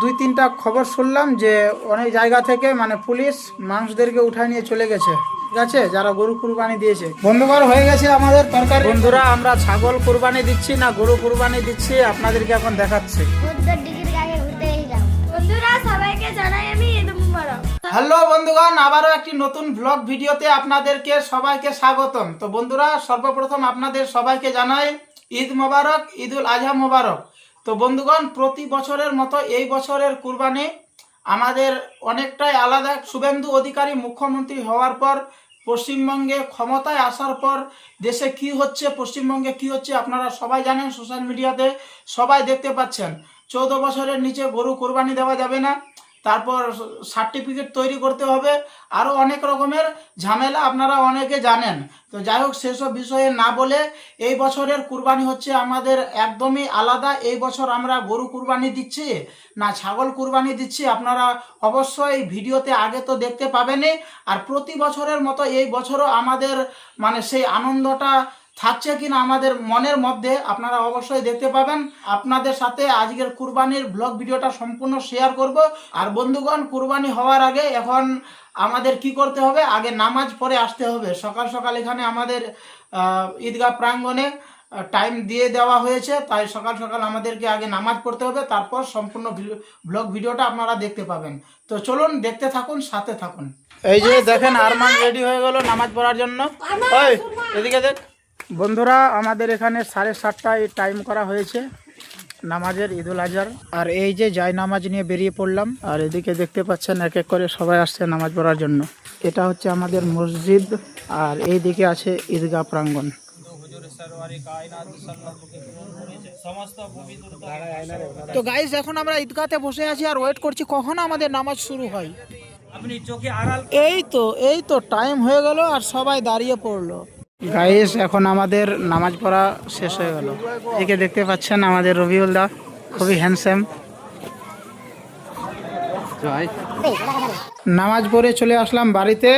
দুই তিনটা খবর শুনলাম যে অনেক জায়গা থেকে মানে পুলিশ মানুষদেরকে উঠায় নিয়ে চলে গেছে, ঠিক আছে, যারা গরু কুরবানি দিয়েছে। বন্ধুবার হয়ে গেছে আমাদের তরকারি। বন্ধুরা, আমরা ছাগল কুরবানি দিচ্ছি না গরু কুরবানি দিচ্ছি আপনাদেরকে এখন দেখাচ্ছি। হ্যালো বন্ধুগণ, আবারও একটি নতুন ব্লগ ভিডিওতে আপনাদেরকে সবাইকে স্বাগতম। তো বন্ধুরা, সর্বপ্রথম আপনাদের সবাইকে জানাই ঈদ মোবারক, ঈদুল আজহা মোবারক। তো বন্ধুগণ, প্রতি বছরের মতো এই বছরের কুরবানি আমাদের অনেকটাই আলাদা। শুভেন্দু অধিকারী মুখ্যমন্ত্রী হওয়ার পর, পশ্চিমবঙ্গে ক্ষমতায় আসার পর দেশে কি হচ্ছে, পশ্চিমবঙ্গে কি হচ্ছে আপনারা সবাই জানেন, সোশ্যাল মিডিয়াতে সবাই দেখতে পাচ্ছেন। 14 বছরের নিচে গরু কুরবানি দেওয়া যাবে না, তারপর সার্টিফিকেট তৈরি করতে হবে, আরও অনেক রকমের ঝামেলা আপনারা অনেকে জানেন। তো যাই হোক, সেসব বিষয়ে না বলে এই বছরের কুরবানি হচ্ছে আমাদের একদমই আলাদা। এই বছর আমরা গরু কুরবানি দিচ্ছি না ছাগল কুরবানি দিচ্ছি আপনারা অবশ্যই ভিডিওতে আগে তো দেখতে পাবেনই। আর প্রতি বছরের মতো এই বছরও আমাদের মানে সেই আনন্দটা থাকছে কিনা আমাদের মনের মধ্যে আপনারা অবশ্যই দেখতে পাবেন। আপনাদের সাথে আজকের কুরবানির ব্লগ ভিডিওটা সম্পূর্ণ শেয়ার করব। আর বন্ধুগণ, কুরবানি হওয়ার আগে এখন আমাদের কি করতে হবে, আগে নামাজ পড়ে আসতে হবে। সকাল সকাল এখানে আমাদের ঈদগাহ প্রাঙ্গণে টাইম দিয়ে দেওয়া হয়েছে, তাই সকাল সকাল আমাদেরকে আগে নামাজ পড়তে হবে, তারপর সম্পূর্ণ ব্লগ ভিডিওটা আপনারা দেখতে পাবেন। তো চলুন দেখতে থাকুন, সাথে থাকুন। এই যে দেখেন, আরমান রেডি হয়ে গেল নামাজ পড়ার জন্য। ওই এদিকে দেখ। বন্ধুরা, আমাদের এখানে 7:30টায় টাইম করা হয়েছে নামাজের, ঈদুল আজহার। আর এই যে যাই নামাজ নিয়ে বেরিয়ে পড়লাম। আর এদিকে দেখতে পাচ্ছেন এক এক করে সবাই আসছে নামাজ পড়ার জন্য। এটা হচ্ছে আমাদের মসজিদ, আর এই দিকে আছে ঈদগাহ প্রাঙ্গণ। তো গাইস, এখন আমরা ঈদগাহতে বসে আছি আর ওয়েট করছি কখন আমাদের নামাজ শুরু হয়। এই তো টাইম হয়ে গেল আর সবাই দাঁড়িয়ে পড়লো। গাইস, এখন আমাদের নামাজ পড়া শেষ হয়ে গেল। একে দেখতে পাচ্ছেন আমাদের রবিউল দা, খুবই হ্যান্ডসাম। নামাজ পড়ে চলে আসলাম বাড়িতে,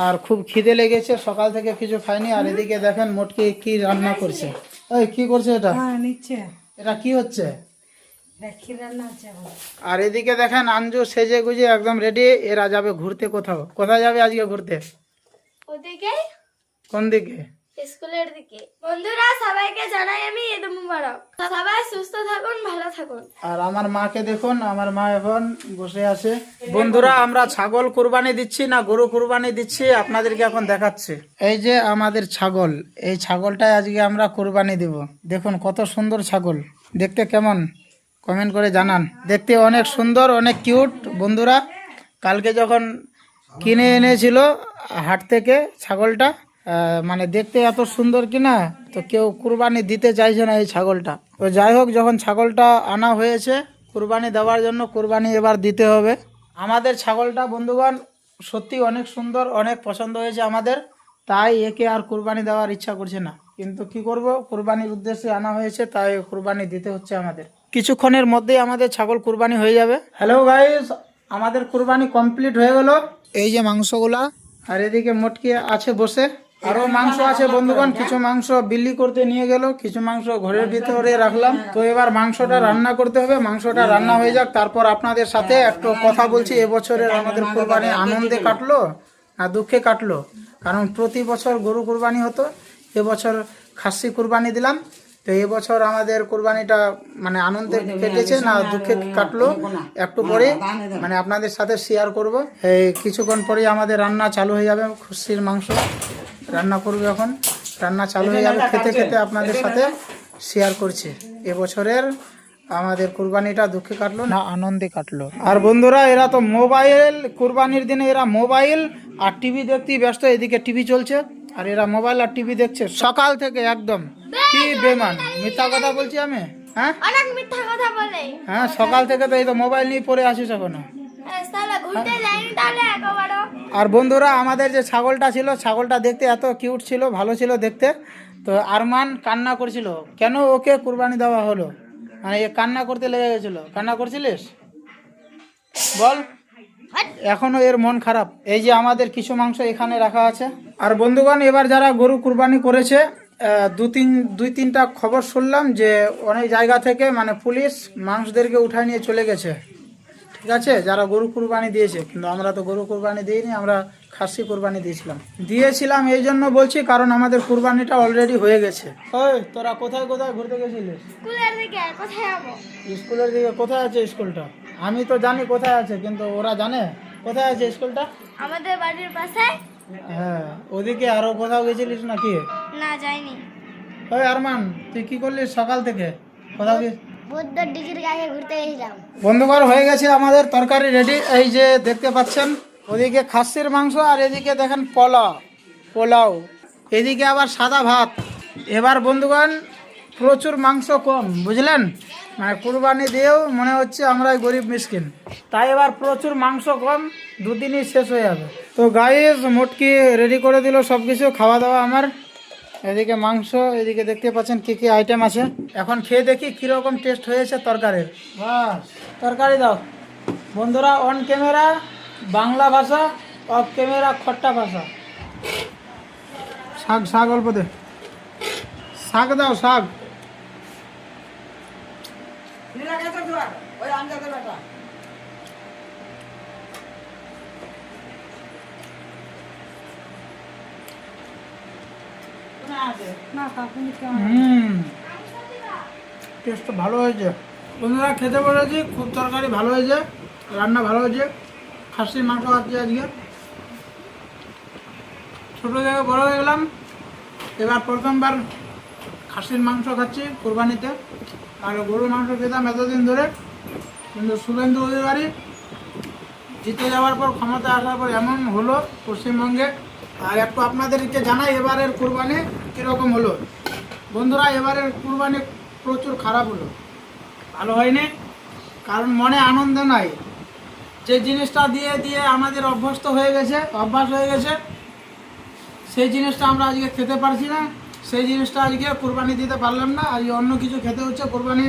আর খুব খিদে লেগেছে, সকাল থেকে কিছু খাইনি। আর এদিকে দেখেন মোটকি কি রান্না করছে। ওই কি করছে এটা? এটা কি হচ্ছে? আর এদিকে দেখেন আঞ্জু সেজে গুজে একদম রেডি। এরা যাবে ঘুরতে। কোথায় যাবে আজকে ঘুরতে? কোন দিকে? স্কুলের দিকে। বন্ধুরা, সবাইকে জানাই আমি ঈদ মোবারক। সবাই সুস্থ থাকুন, ভালো থাকুন। আর আমার মাকে দেখুন, আমার মা এখন বসে আছে। বন্ধুরা, আমরা ছাগল কুরবানি দিচ্ছি না গরু কুরবানি দিচ্ছি আপনাদেরকে এখন দেখাচ্ছি। এই যে আমাদের ছাগল, এই ছাগলটাই আজকে আমরা কুরবানি দিব। দেখুন কত সুন্দর ছাগল, দেখতে কেমন কমেন্ট করে জানান। দেখতে অনেক সুন্দর, অনেক কিউট। বন্ধুরা, কালকে যখন কিনে এনেছিল হাট থেকে ছাগলটা, মানে দেখতে এত সুন্দর কিনা, তো কেউ কুরবানি দিতে চাইছে না এই ছাগলটা। তো যাই হোক, যখন ছাগলটা আনা হয়েছে কুরবানি দেওয়ার জন্য, কুরবানি এবার দিতে হবে। আমাদের ছাগলটা বন্ধুগণ সত্যি অনেক সুন্দর, অনেক পছন্দ হয়েছে আমাদের, তাই একে আর কুরবানি দেওয়ার ইচ্ছা করছে না। কিন্তু কি করব, কুরবানির উদ্দেশ্যে আনা হয়েছে, তাই কুরবানি দিতে হচ্ছে আমাদের। কিছুক্ষণের মধ্যেই আমাদের ছাগল কুরবানি হয়ে যাবে। হ্যালো গাইস, আমাদের কুরবানি কমপ্লিট হয়ে গেল। এই যে মাংসগুলা, আর এদিকে মোটকি আছে বসে। আরো মাংস আছে বন্ধুগণ, কিছু মাংস বিলি করতে নিয়ে গেল, কিছু মাংস ঘরের ভিতরে রাখলাম। তো এবার মাংসটা রান্না করতে হবে। মাংসটা রান্না হয়ে যাক, তারপর আপনাদের সাথে একটু কথা বলছি। এবছরের আমাদের কুরবানি আনন্দে কাটলো না দুঃখে কাটলো? কারণ প্রতি বছর গরু কুরবানি হতো, এবছর খাসি কুরবানি দিলাম। তো এবছর আমাদের কুরবানিটা মানে আনন্দে কেটেছে না দুঃখে কাটলো, একটু পরে মানে আপনাদের সাথে শেয়ার করব। এই কিছুক্ষণ পরে আমাদের রান্না চালু হয়ে যাবে, খাসির মাংস রান্না করবে। এখন রান্না চালু হয়ে যাবে, খেতে খেতে আপনাদের সাথে শেয়ার করছি এবছরের আমাদের কুরবানিটা দুঃখে কাটলো না আনন্দে কাটলো। আর বন্ধুরা, এরা তো মোবাইল, কুরবানির দিনে এরা মোবাইল আর টিভি দেখতেই ব্যস্ত। এদিকে টিভি চলছে আর এরা মোবাইল আর টিভি দেখছে সকাল থেকে। একদম কি বেমান, মিথ্যা কথা বলছি আমি? হ্যাঁ, অনেক মিথ্যা কথা বলে। হ্যাঁ, সকাল থেকে তো এই তো মোবাইল নিয়ে পড়ে আসিস এখনো। আর বন্ধুরা, আমাদের যে ছাগলটা ছিল, ছাগলটা দেখতে এত কিউট ছিল, ভালো ছিল দেখতে। তো আরমান কান্না করছিল, কেন ওকে কুরবানি দেওয়া হলো, মানে এ কান্না করতে লেগে গেছিল। কান্না করছিলিস বল? এখনো এর মন খারাপ। এই যে আমাদের কিছু মাংস এখানে রাখা আছে। আর বন্ধুগণ, এবার যারা গরু কুরবানি করেছে, দুই তিনটা খবর শুনলাম যে অনেক জায়গা থেকে মানে পুলিশ মানুষদেরকে উঠায় নিয়ে চলে গেছে, ঠিক আছে, যারা গরু কুরবানি দিয়েছে। কিন্তু আমরা তো গরু কুরবানি দিইনি, আমরা খাসি কুরবানি দিয়েছিলাম এই জন্য বলছি, কারণ আমাদের কুরবানিটা অলরেডি হয়ে গেছে। ওই তোরা কোথায় কোথায় ঘুরতে গেছিলিস? স্কুলের দিকে কোথায় যাবো? স্কুলের দিকে কোথায় আছে স্কুলটা? আমি তো জানি কোথায় আছে, কিন্তু ওরা জানে কোথায় আছে স্কুলটা? আমাদের বাড়ির পাশে। হ্যাঁ, ওদিকে আরো কোথাও গেছিলিস নাকি? না, যাইনি। ওই আরমান, তুই কি করলিস সকাল থেকে? কোথাও বুদ্ধ ডিজির গায়ে ঘুরতে গেছিলাম। বন্ধুবার হয়ে গেছে আমাদের তরকারি রেডি। এই যে দেখতে পাচ্ছেন, ওদিকে খাসির মাংস আর এদিকে দেখেন পোলাও, এদিকে আবার সাদা ভাত। এবার বন্ধুগণ প্রচুর মাংস কম, বুঝলেন? মানে কুরবানি দিয়েও মনে হচ্ছে আমরা গরিব মিসকিন, তাই এবার প্রচুর মাংস কম, দুদিনই শেষ হয়ে যাবে। তো গাইস মোটকি রেডি করে দিল সব কিছু, খাওয়া দাওয়া আমার। এদিকে মাংস, এদিকে দেখতে পাচ্ছেন কি কি আইটেম আছে। এখন খেয়ে দেখি কিরকম টেস্ট হয়েছে তরকারির। বাস, তরকারি দাও বন্ধুরা। অন ক্যামেরা বাংলা ভাষা, অফ ক্যামেরা খট্টা ভাষা। শাক অল্প দে, শাক দাও, শাক। টেস্ট ভালো হয়েছে বন্ধুরা, খেতে বলেছি, খুব তরকারি ভালো হয়েছে, রান্না ভালো হয়েছে। খাসির মাংস খাচ্ছি আজকে, ছোটো থেকে বড় হয়ে গেলাম, এবার প্রথমবার খাসির মাংস খাচ্ছি কোরবানিতে। আর গরুর মাংস খেতাম এতদিন ধরে, কিন্তু শুভেন্দু অধিকারী জিতে যাওয়ার পর, ক্ষমতা আসার পর এমন হলো পশ্চিমবঙ্গে। আর একটু আপনাদেরকে জানাই এবারের কুরবানি কীরকম হলো। বন্ধুরা, এবারের কুরবানি প্রচুর খারাপ হলো, ভালো হয়নি। কারণ মনে আনন্দ নাই, যে জিনিসটা দিয়ে দিয়ে আমাদের অভ্যাস হয়ে গেছে, সেই জিনিসটা আমরা আজকে খেতে পারছি না। সেই জিনিসটা আজকে কুরবানি দিতে পারলাম না, আজকে অন্য কিছু খেতে হচ্ছে, কুরবানি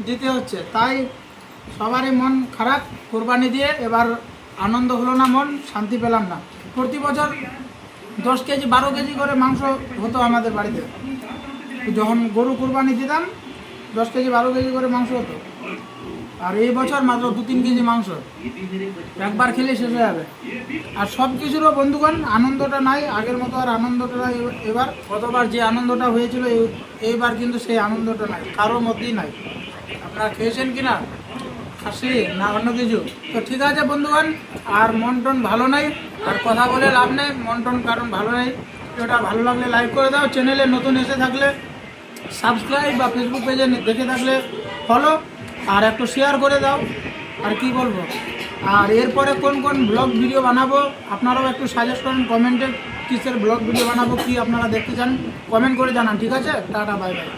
দিতে হচ্ছে। তাই সবারই মন খারাপ কুরবানি দিয়ে। এবার আনন্দ হলো না, মন শান্তি পেলাম না। প্রতি বছর 10 কেজি 12 কেজি করে মাংস হতো আমাদের বাড়িতে, যখন গরু কুরবানি দিতাম 10 কেজি 12 কেজি করে মাংস হতো। আর এই বছর মাত্র 2-3 কেজি মাংস, একবার খেলে শেষ হয়ে যাবে। আর সব কিছুরও বন্ধুগণ আনন্দটা নাই, আগের মতো আর আনন্দটা নাই। এবার গতবার যে আনন্দটা হয়েছিল এইবার কিন্তু সেই আনন্দটা নাই, কারোর মধ্যেই নাই। আপনারা খেয়েছেন কিনা খাসি না অন্য কিছু? তো ঠিক আছে বন্ধুগণ, আর মন টন ভালো নাই, আর কথা বলে লাভ নেই, মন টন কারণ ভালো নেই। ভিডিওটা ভালো লাগলে লাইক করে দাও, চ্যানেলে নতুন এসে থাকলে সাবস্ক্রাইব, বা ফেসবুক পেজে দেখে থাকলে ফলো, আর একটু শেয়ার করে দাও। আর কি বলবো, আর এরপরে কোন কোন ব্লগ ভিডিও বানাবো আপনারাও একটু সাজেস্ট করুন কমেন্টে, কিসের ব্লগ ভিডিও বানাবো, কি আপনারা দেখতে চান কমেন্ট করে জানান। ঠিক আছে, টাটা, বাই বাই।